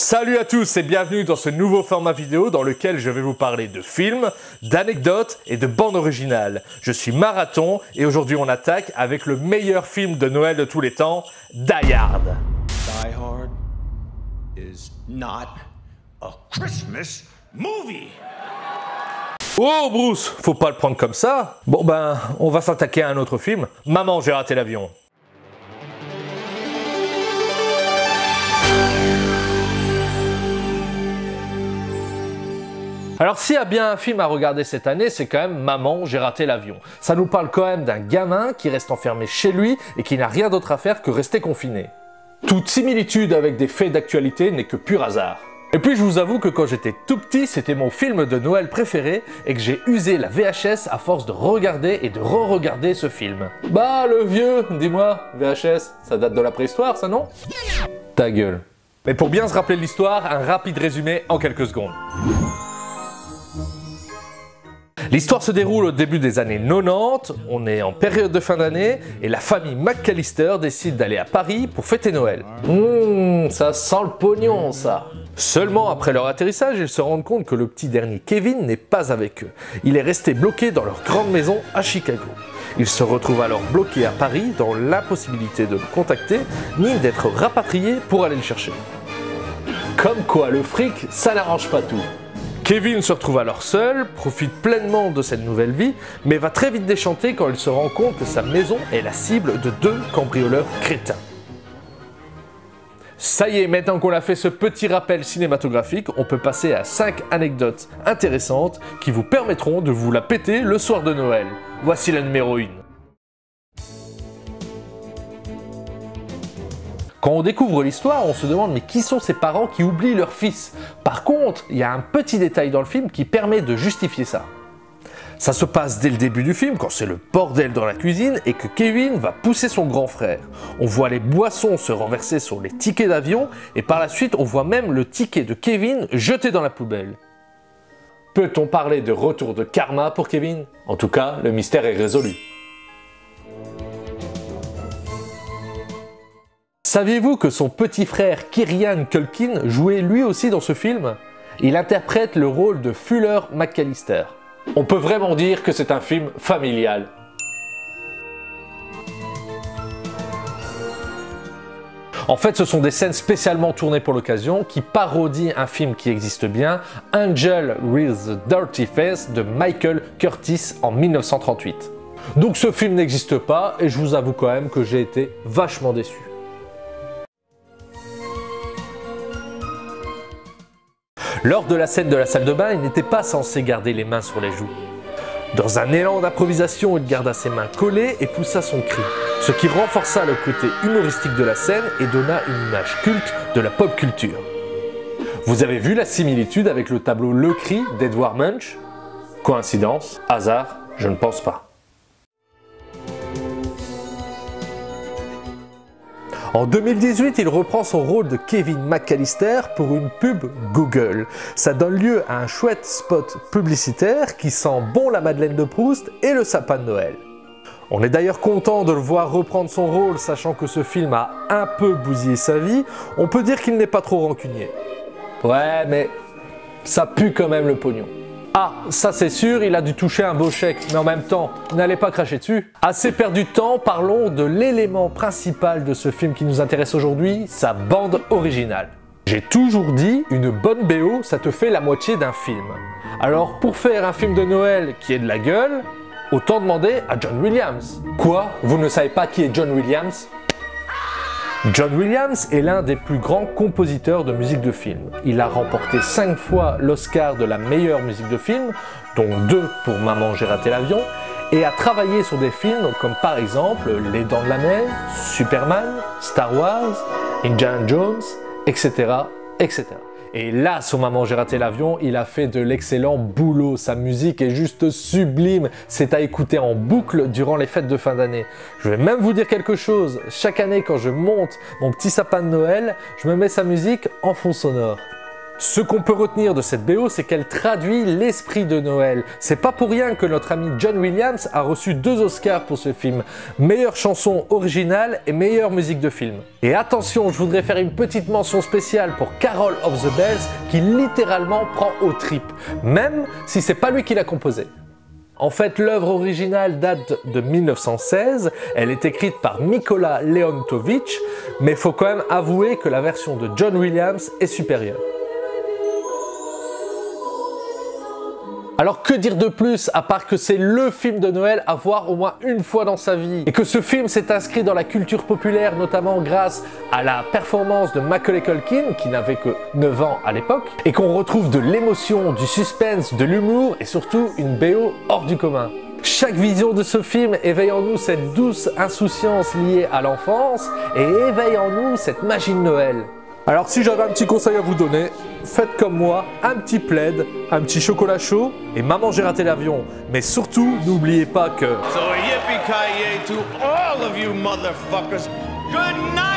Salut à tous et bienvenue dans ce nouveau format vidéo dans lequel je vais vous parler de films, d'anecdotes et de bandes originales. Je suis Marathon et aujourd'hui on attaque avec le meilleur film de Noël de tous les temps, Die Hard. Die Hard is not a Christmas movie. Oh Bruce, faut pas le prendre comme ça. Bon ben, on va s'attaquer à un autre film, Maman j'ai raté l'avion. Alors s'il y a bien un film à regarder cette année, c'est quand même Maman, j'ai raté l'avion. Ça nous parle quand même d'un gamin qui reste enfermé chez lui et qui n'a rien d'autre à faire que rester confiné. Toute similitude avec des faits d'actualité n'est que pur hasard. Et puis je vous avoue que quand j'étais tout petit, c'était mon film de Noël préféré et que j'ai usé la VHS à force de regarder et de re-regarder ce film. Bah le vieux, dis-moi, VHS, ça date de la préhistoire ça non? Ta gueule. Mais pour bien se rappeler l'histoire, un rapide résumé en quelques secondes. L'histoire se déroule au début des années 90, on est en période de fin d'année et la famille McAllister décide d'aller à Paris pour fêter Noël. Ça sent le pognon ça. Seulement après leur atterrissage, ils se rendent compte que le petit dernier Kevin n'est pas avec eux. Il est resté bloqué dans leur grande maison à Chicago. Ils se retrouvent alors bloqués à Paris dans l'impossibilité de le contacter ni d'être rapatriés pour aller le chercher. Comme quoi le fric, ça n'arrange pas tout. Kevin se retrouve alors seul, profite pleinement de cette nouvelle vie, mais va très vite déchanter quand il se rend compte que sa maison est la cible de deux cambrioleurs crétins. Ça y est, maintenant qu'on a fait ce petit rappel cinématographique, on peut passer à 5 anecdotes intéressantes qui vous permettront de vous la péter le soir de Noël. Voici la numéro 1. Quand on découvre l'histoire, on se demande mais qui sont ces parents qui oublient leur fils? Par contre, il y a un petit détail dans le film qui permet de justifier ça. Ça se passe dès le début du film, quand c'est le bordel dans la cuisine et que Kevin va pousser son grand frère. On voit les boissons se renverser sur les tickets d'avion et par la suite on voit même le ticket de Kevin jeté dans la poubelle. Peut-on parler de retour de karma pour Kevin? En tout cas, le mystère est résolu. Saviez-vous que son petit frère Kieran Culkin jouait lui aussi dans ce film? Il interprète le rôle de Fuller McAllister. On peut vraiment dire que c'est un film familial. En fait, ce sont des scènes spécialement tournées pour l'occasion qui parodient un film qui existe bien, Angel with the Dirty Face de Michael Curtis en 1938. Donc ce film n'existe pas et je vous avoue quand même que j'ai été vachement déçu. Lors de la scène de la salle de bain, il n'était pas censé garder les mains sur les joues. Dans un élan d'improvisation, il garda ses mains collées et poussa son cri, ce qui renforça le côté humoristique de la scène et donna une image culte de la pop culture. Vous avez vu la similitude avec le tableau Le Cri d'Edvard Munch? Coïncidence? Hasard? Je ne pense pas. En 2018, il reprend son rôle de Kevin McAllister pour une pub Google. Ça donne lieu à un chouette spot publicitaire qui sent bon la Madeleine de Proust et le sapin de Noël. On est d'ailleurs content de le voir reprendre son rôle, sachant que ce film a un peu bousillé sa vie. On peut dire qu'il n'est pas trop rancunier. Ouais, mais ça pue quand même le pognon. Ah, ça c'est sûr, il a dû toucher un beau chèque, mais en même temps, n'allez pas cracher dessus. Assez perdu de temps, parlons de l'élément principal de ce film qui nous intéresse aujourd'hui, sa bande originale. J'ai toujours dit, une bonne BO, ça te fait la moitié d'un film. Alors pour faire un film de Noël qui ait de la gueule, autant demander à John Williams. Quoi? Vous ne savez pas qui est John Williams? John Williams est l'un des plus grands compositeurs de musique de film. Il a remporté 5 fois l'Oscar de la meilleure musique de film, dont 2 pour Maman j'ai raté l'avion, et a travaillé sur des films comme par exemple Les Dents de la Mer, Superman, Star Wars, Indiana Jones, etc. etc. Et là, sur Maman j'ai raté l'avion, il a fait de l'excellent boulot. Sa musique est juste sublime. C'est à écouter en boucle durant les fêtes de fin d'année. Je vais même vous dire quelque chose. Chaque année, quand je monte mon petit sapin de Noël, je me mets sa musique en fond sonore. Ce qu'on peut retenir de cette BO, c'est qu'elle traduit l'esprit de Noël. C'est pas pour rien que notre ami John Williams a reçu 2 Oscars pour ce film. Meilleure chanson originale et meilleure musique de film. Et attention, je voudrais faire une petite mention spéciale pour Carol of the Bells qui littéralement prend aux tripes, même si c'est pas lui qui l'a composée. En fait, l'œuvre originale date de 1916, elle est écrite par Mikola Leontovich, mais il faut quand même avouer que la version de John Williams est supérieure. Alors que dire de plus à part que c'est le film de Noël à voir au moins une fois dans sa vie et que ce film s'est inscrit dans la culture populaire notamment grâce à la performance de Macaulay Culkin qui n'avait que 9 ans à l'époque et qu'on retrouve de l'émotion, du suspense, de l'humour et surtout une BO hors du commun. Chaque vision de ce film éveille en nous cette douce insouciance liée à l'enfance et éveille en nous cette magie de Noël. Alors si j'avais un petit conseil à vous donner, faites comme moi, un petit plaid, un petit chocolat chaud et maman j'ai raté l'avion. Mais surtout, n'oubliez pas que... So yippee-ki-yay to all of you motherfuckers. Good night!